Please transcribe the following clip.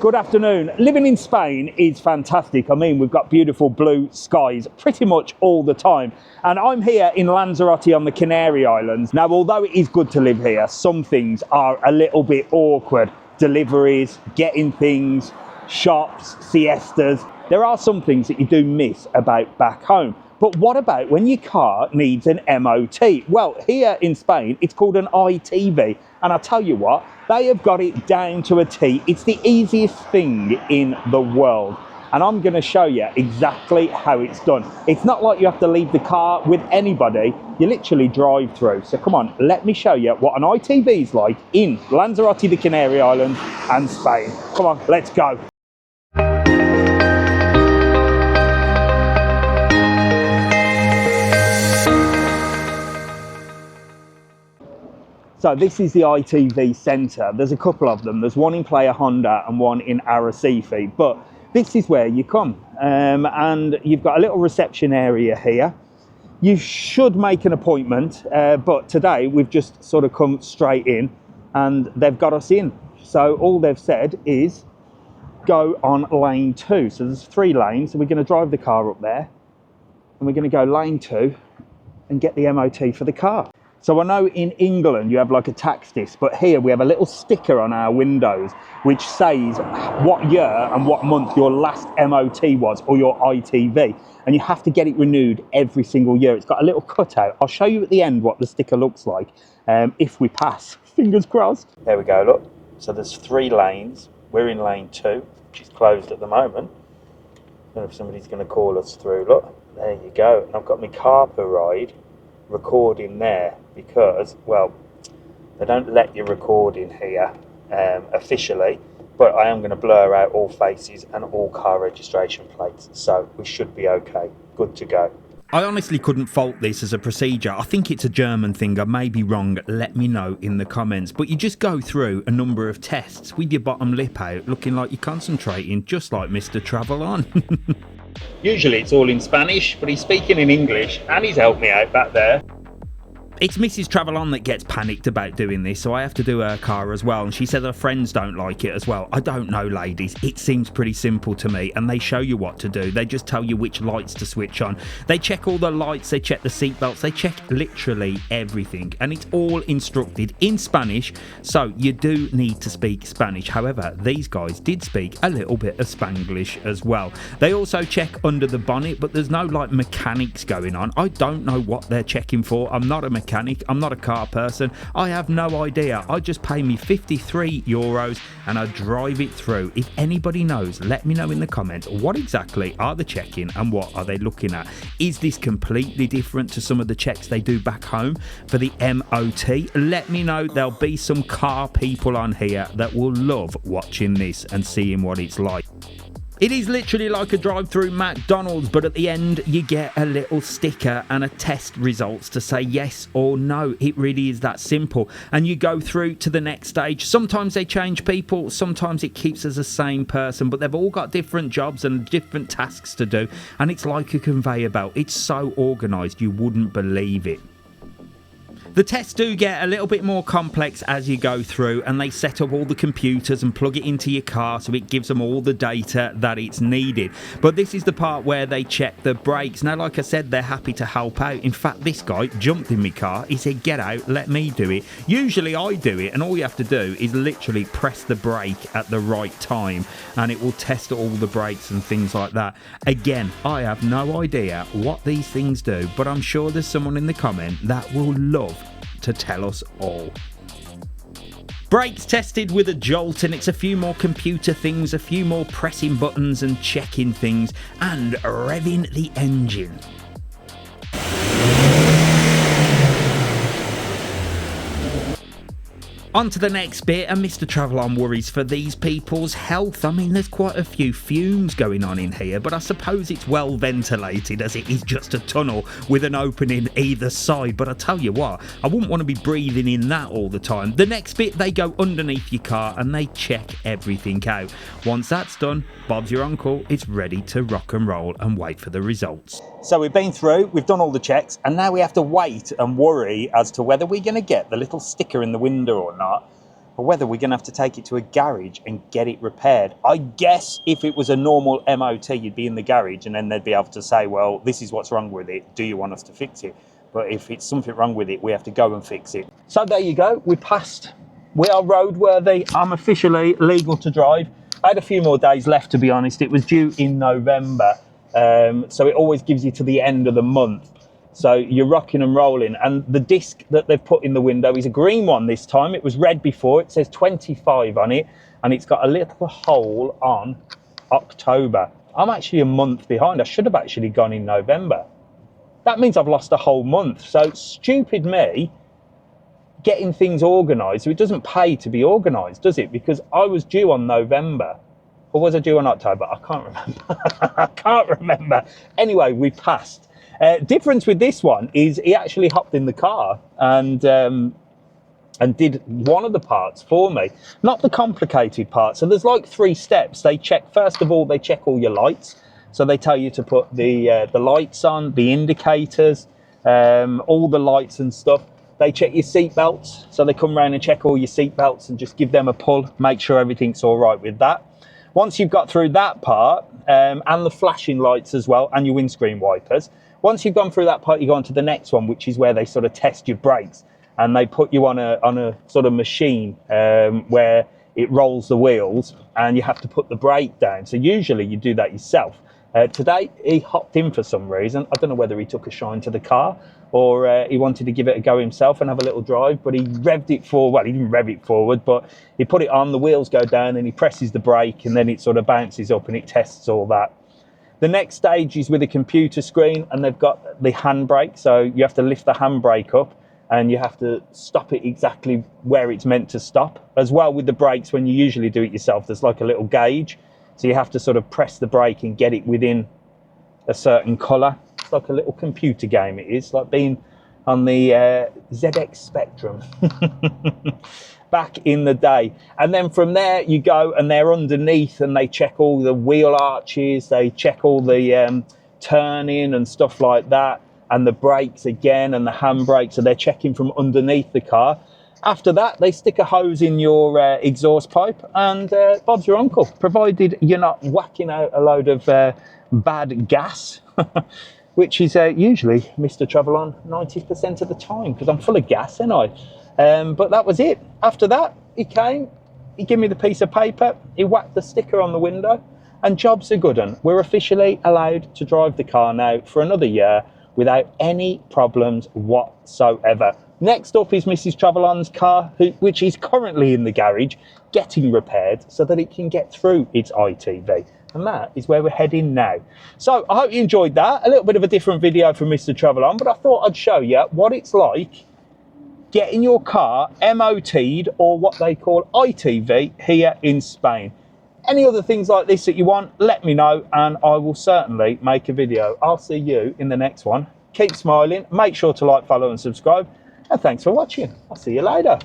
Good afternoon. Living in Spain is fantastic. I mean, we've got beautiful blue skies pretty much all the time. And I'm here in Lanzarote on the Canary Islands. Now, although it is good to live here, some things are a little bit awkward. Deliveries, getting things, shops, siestas. There are some things that you do miss about back home. But what about when your car needs an M.O.T? Well, here in Spain, it's called an ITV. And I'll tell you what, they have got it down to a T. It's the easiest thing in the world. And I'm going to show you exactly how it's done. It's not like you have to leave the car with anybody. You literally drive through. So come on, let me show you what an ITV is like in Lanzarote, the Canary Islands, and Spain. Come on, let's go. So this is the ITV centre. There's a couple of them. There's one in Playa Honda and one in Arrecife. But this is where you come. And you've got a little reception area here. You should make an appointment. But today we've just sort of come straight in and they've got us in. So all they've said is go on lane 2. So there's 3 lanes. So we're going to drive the car up there. And we're going to go lane 2 and get the MOT for the car. So I know in England you have like a tax disc, but here we have a little sticker on our windows which says what year and what month your last MOT was, or your ITV, and you have to get it renewed every single year. It's got a little cutout. I'll show you at the end what the sticker looks like if we pass. Fingers crossed. There we go, look. So there's 3 lanes. We're in lane 2, which is closed at the moment. I don't know if somebody's going to call us through. Look, there you go. And I've got my Carper ride recording there because, well, they don't let you record in here officially, but I am going to blur out all faces and all car registration plates, so we should be okay, good to go. I honestly couldn't fault this as a procedure. I think it's a German thing. I may be wrong. Let me know in the comments. But you just go through a number of tests with your bottom lip out, looking like you're concentrating, just like Mr. TravelON. Usually it's all in Spanish, but he's speaking in English and he's helped me out back there. It's Mrs. TravelON that gets panicked about doing this, so I have to do her car as well, and she said her friends don't like it as well. I don't know, ladies. It seems pretty simple to me, and they show you what to do. They just tell you which lights to switch on. They check all the lights, they check the seat belts, they check literally everything, and it's all instructed in Spanish, so you do need to speak Spanish. However, these guys did speak a little bit of Spanglish as well. They also check under the bonnet, but there's no like mechanics going on. I don't know what they're checking for. I'm not a mechanic. I'm not a car person. I have no idea. I just pay me €53 and I drive it through. If anybody knows, let me know in the comments what exactly are they checking and what are they looking at. Is this completely different to some of the checks they do back home for the MOT? Let me know. There'll be some car people on here that will love watching this and seeing what it's like. It is literally like a drive-through McDonald's, but at the end you get a little sticker and a test results to say yes or no. It really is that simple. And you go through to the next stage. Sometimes they change people, sometimes it keeps us the same person, but they've all got different jobs and different tasks to do. And it's like a conveyor belt. It's so organised, you wouldn't believe it. The tests do get a little bit more complex as you go through, and they set up all the computers and plug it into your car so it gives them all the data that it's needed. But this is the part where they check the brakes. Now, like I said, they're happy to help out. In fact, this guy jumped in my car. He said, get out, let me do it. Usually I do it, and all you have to do is literally press the brake at the right time, and it will test all the brakes and things like that. Again, I have no idea what these things do, but I'm sure there's someone in the comment that will love to tell us all. Brakes tested with a jolt, and it's a few more computer things, a few more pressing buttons and checking things, and revving the engine. On to the next bit, and Mr. TravelON worries for these people's health. I mean, there's quite a few fumes going on in here, but I suppose it's well ventilated as it is just a tunnel with an opening either side. But I tell you what, I wouldn't want to be breathing in that all the time. The next bit, they go underneath your car and they check everything out. Once that's done, Bob's your uncle is ready to rock and roll and wait for the results. So we've been through, we've done all the checks, and now we have to wait and worry as to whether we're going to get the little sticker in the window or not. or whether we're going to have to take it to a garage and get it repaired. I guess if it was a normal MOT, you'd be in the garage and then they'd be able to say, well, this is what's wrong with it. Do you want us to fix it? But if it's something wrong with it, we have to go and fix it. So there you go. We passed. We are roadworthy. I'm officially legal to drive. I had a few more days left, to be honest. It was due in November. So it always gives you to the end of the month. So you're rocking and rolling. And the disc that they've put in the window is a green one this time. It was red before. It says 25 on it. And it's got a little hole on October. I'm actually a month behind. I should have actually gone in November. That means I've lost a whole month. So stupid me getting things organised. So it doesn't pay to be organised, does it? Because I was due on November. Or was I due on October? I can't remember. I can't remember. Anyway, we passed. Difference with this one is he actually hopped in the car and did one of the parts for me. Not the complicated part. So there's like 3 steps. They check, first of all, they check all your lights. So they tell you to put the lights on, the indicators, all the lights and stuff. They check your seat belts. So they come around and check all your seat belts and just give them a pull, make sure everything's all right with that. Once you've got through that part, and the flashing lights as well, and your windscreen wipers, once you've gone through that part, you go on to the next one, which is where they sort of test your brakes. And they put you on a sort of machine where it rolls the wheels and you have to put the brake down. So usually you do that yourself. Today, he hopped in for some reason. I don't know whether he took a shine to the car or he wanted to give it a go himself and have a little drive, but he revved it forward. Well, he didn't rev it forward, but he put it on, the wheels go down and he presses the brake and then it sort of bounces up and it tests all that. The next stage is with a computer screen and they've got the handbrake. So you have to lift the handbrake up and you have to stop it exactly where it's meant to stop. As well with the brakes, when you usually do it yourself, there's like a little gauge. So you have to sort of press the brake and get it within a certain colour. It's like a little computer game it is, like being on the ZX Spectrum back in the day. And then from there you go and they're underneath and they check all the wheel arches, they check all the turning and stuff like that, and the brakes again and the handbrake. So they're checking from underneath the car. After that, they stick a hose in your exhaust pipe and Bob's your uncle, provided you're not whacking out a load of bad gas, which is usually Mr. TravelON 90% of the time, because I'm full of gas, ain't I? But that was it. After that, he came, he gave me the piece of paper, he whacked the sticker on the window, and job's a good one. We're officially allowed to drive the car now for another year without any problems whatsoever. Next up is Mrs. TravelON's car, which is currently in the garage, getting repaired so that it can get through its ITV. And that is where we're heading now. So I hope you enjoyed that. A little bit of a different video from Mr. TravelON, but I thought I'd show you what it's like getting your car M.O.T'd, or what they call ITV, here in Spain. Any other things like this that you want, let me know and I will certainly make a video. I'll see you in the next one. Keep smiling, make sure to like, follow and subscribe. And thanks for watching. I'll see you later.